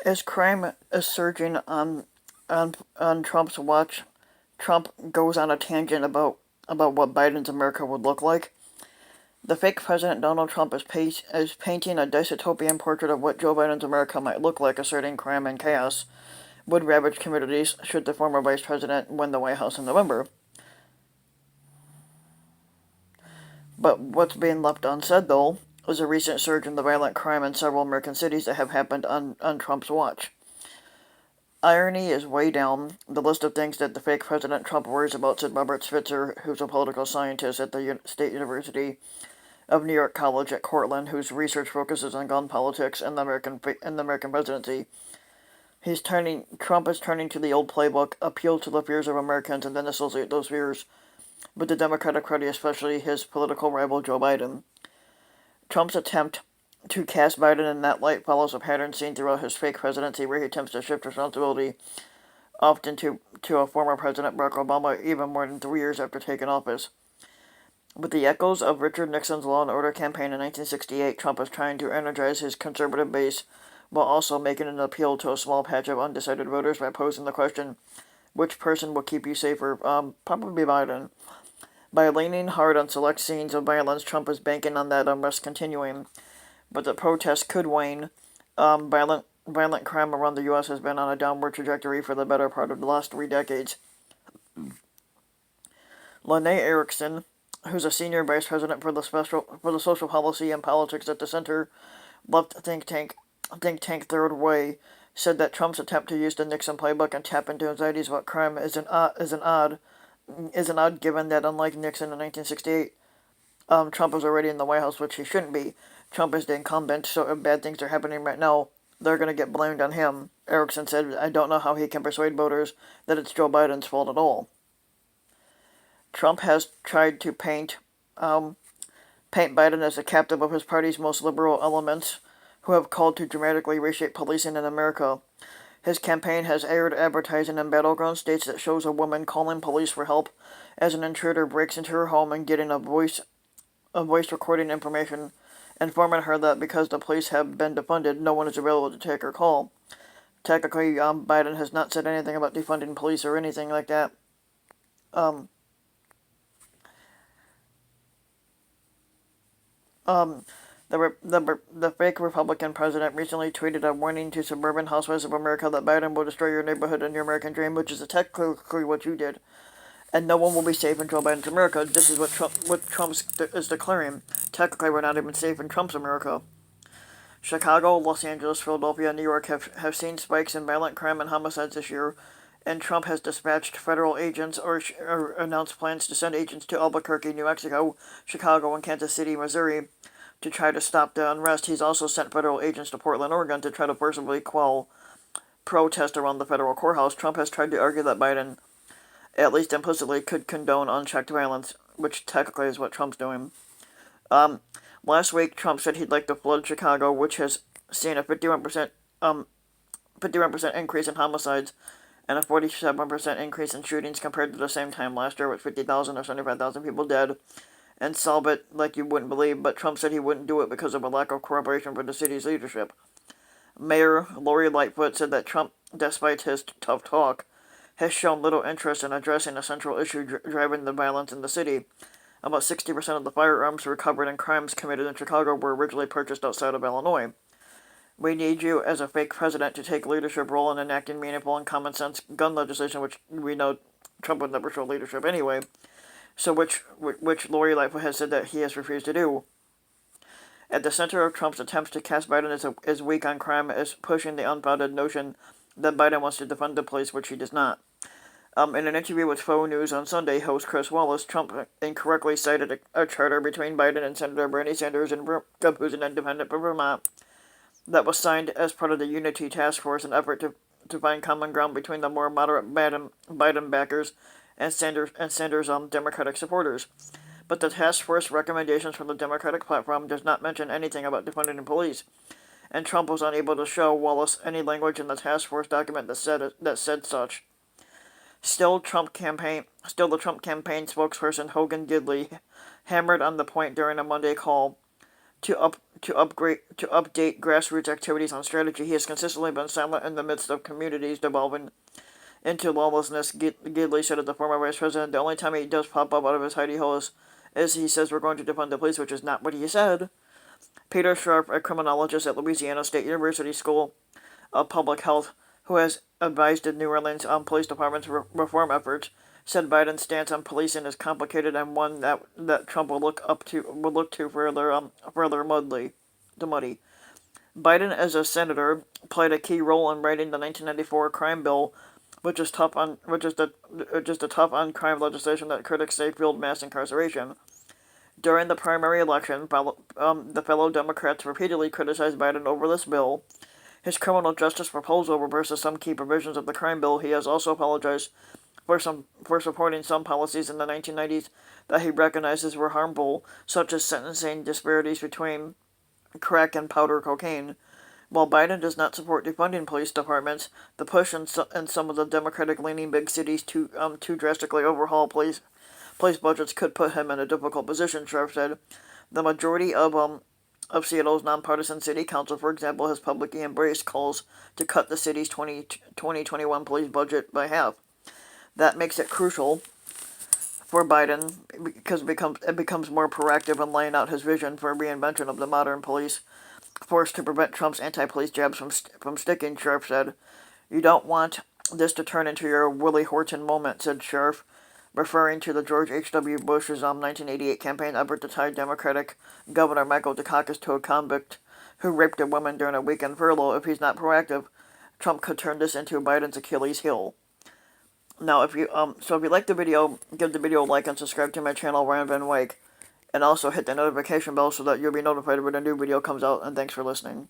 As crime is surging on Trump's watch, Trump goes on a tangent about what Biden's America would look like. The fake President Donald Trump is painting a dystopian portrait of what Joe Biden's America might look like, asserting crime and chaos would ravage communities should the former vice president win the White House in November. But what's being left unsaid, though, is a recent surge in the violent crime in several American cities that have happened on Trump's watch. Irony is way down the list of things that the fake President Trump worries about, said Robert Spitzer, who's a political scientist at the State University of New York College at Cortland, whose research focuses on gun politics and the American presidency. Trump is turning to the old playbook, appeal to the fears of Americans and then associate those fears with the Democratic Party, especially his political rival Joe Biden. Trump's attempt to cast Biden in that light follows a pattern seen throughout his fake presidency, where he attempts to shift responsibility often to a former President Barack Obama, even more than 3 years after taking office. With the echoes of Richard Nixon's Law and Order campaign in 1968, Trump is trying to energize his conservative base while also making an appeal to a small patch of undecided voters by posing the question, which person will keep you safer? Probably Biden. By leaning hard on select scenes of violence, Trump is banking on that unrest continuing. But the protests could wane. Violent crime around the U.S. has been on a downward trajectory for the better part of the last 3 decades. Lene Erickson, who's a senior vice president for the social policy and politics at the center-left think tank Third Way, said that Trump's attempt to use the Nixon playbook and tap into anxieties about crime is an odd given that, unlike Nixon in 1968, Trump is already in the White House, which he shouldn't be. Trump is the incumbent, so if bad things are happening right now, they're going to get blamed on him. Erickson said, I don't know how he can persuade voters that it's Joe Biden's fault at all. Trump has tried to paint Biden as a captive of his party's most liberal elements, who have called to dramatically reshape policing in America. His campaign has aired advertising in battleground states that shows a woman calling police for help as an intruder breaks into her home and getting a voice recording information, informing her that because the police have been defunded, no one is available to take her call. Technically, Biden has not said anything about defunding police or anything like that. The fake Republican president recently tweeted a warning to suburban housewives of America that Biden will destroy your neighborhood and your American dream, which is technically what you did. And no one will be safe in Joe Biden's America. This is what Trump is declaring. Technically, we're not even safe in Trump's America. Chicago, Los Angeles, Philadelphia, and New York have seen spikes in violent crime and homicides this year, and Trump has dispatched federal agents or announced plans to send agents to Albuquerque, New Mexico, Chicago, and Kansas City, Missouri, to try to stop the unrest. He's also sent federal agents to Portland, Oregon, to try to forcibly quell protest around the federal courthouse. Trump has tried to argue that Biden, at least implicitly, could condone unchecked violence, which technically is what Trump's doing. Last week, Trump said he'd like to flood Chicago, which has seen a 51% increase in homicides and a 47% increase in shootings compared to the same time last year, with 50,000 or 75,000 people dead, and solve it like you wouldn't believe. But Trump said he wouldn't do it because of a lack of cooperation from the city's leadership. Mayor Lori Lightfoot said that Trump, despite his tough talk, has shown little interest in addressing a central issue driving the violence in the city. About 60% of the firearms recovered in crimes committed in Chicago were originally purchased outside of Illinois. We need you, as a fake president, to take a leadership role in enacting meaningful and common sense gun legislation, which we know Trump would never show leadership anyway. So which Lori Lightfoot has said that he has refused to do. At the center of Trump's attempts to cast Biden as weak on crime is pushing the unfounded notion that Biden wants to defund the police, which he does not. In an interview with Faux News on Sunday, host Chris Wallace, Trump incorrectly cited a charter between Biden and Senator Bernie Sanders, who's an independent from Vermont, that was signed as part of the Unity Task Force, an effort to find common ground between the more moderate Biden backers and Sanders' Democratic supporters. But the task force recommendations from the Democratic platform does not mention anything about defunding the police, and Trump was unable to show Wallace any language in the task force document that said such. Still, the Trump campaign spokesperson Hogan Gidley hammered on the point during a Monday call to update grassroots activities on strategy. He has consistently been silent in the midst of communities devolving into lawlessness. Gidley said of the former vice president, the only time he does pop up out of his hidey hole is he says we're going to defund the police, which is not what he said. Peter Sharp, a criminologist at Louisiana State University School of Public Health, who has advised the New Orleans Police Department's reform efforts, said Biden's stance on policing is complicated and one that Trump will look to further muddy. Biden, as a senator, played a key role in writing the 1994 crime bill, which is tough on crime legislation that critics say fueled mass incarceration. During the primary election, the fellow Democrats repeatedly criticized Biden over this bill. His criminal justice proposal reverses some key provisions of the crime bill. He has also apologized for supporting some policies in the 1990s that he recognizes were harmful, such as sentencing disparities between crack and powder cocaine. While Biden does not support defunding police departments, the push in some of the Democratic-leaning big cities to drastically overhaul police budgets could put him in a difficult position, Sharp said. The majority of Seattle's nonpartisan city council, for example, has publicly embraced calls to cut the city's 2021 police budget by half. That makes it crucial for Biden because it becomes more proactive in laying out his vision for a reinvention of the modern police force to prevent Trump's anti-police jabs from sticking, Sharp said. You don't want this to turn into your Willie Horton moment, said Sharp, referring to the George H.W. Bush's 1988 campaign effort to tie Democratic Governor Michael Dukakis to a convict who raped a woman during a weekend furlough. If he's not proactive, Trump could turn this into Biden's Achilles heel. Now, if you like the video, give the video a like and subscribe to my channel, Ryan Van Wyk, and also hit the notification bell so that you'll be notified when a new video comes out, and thanks for listening.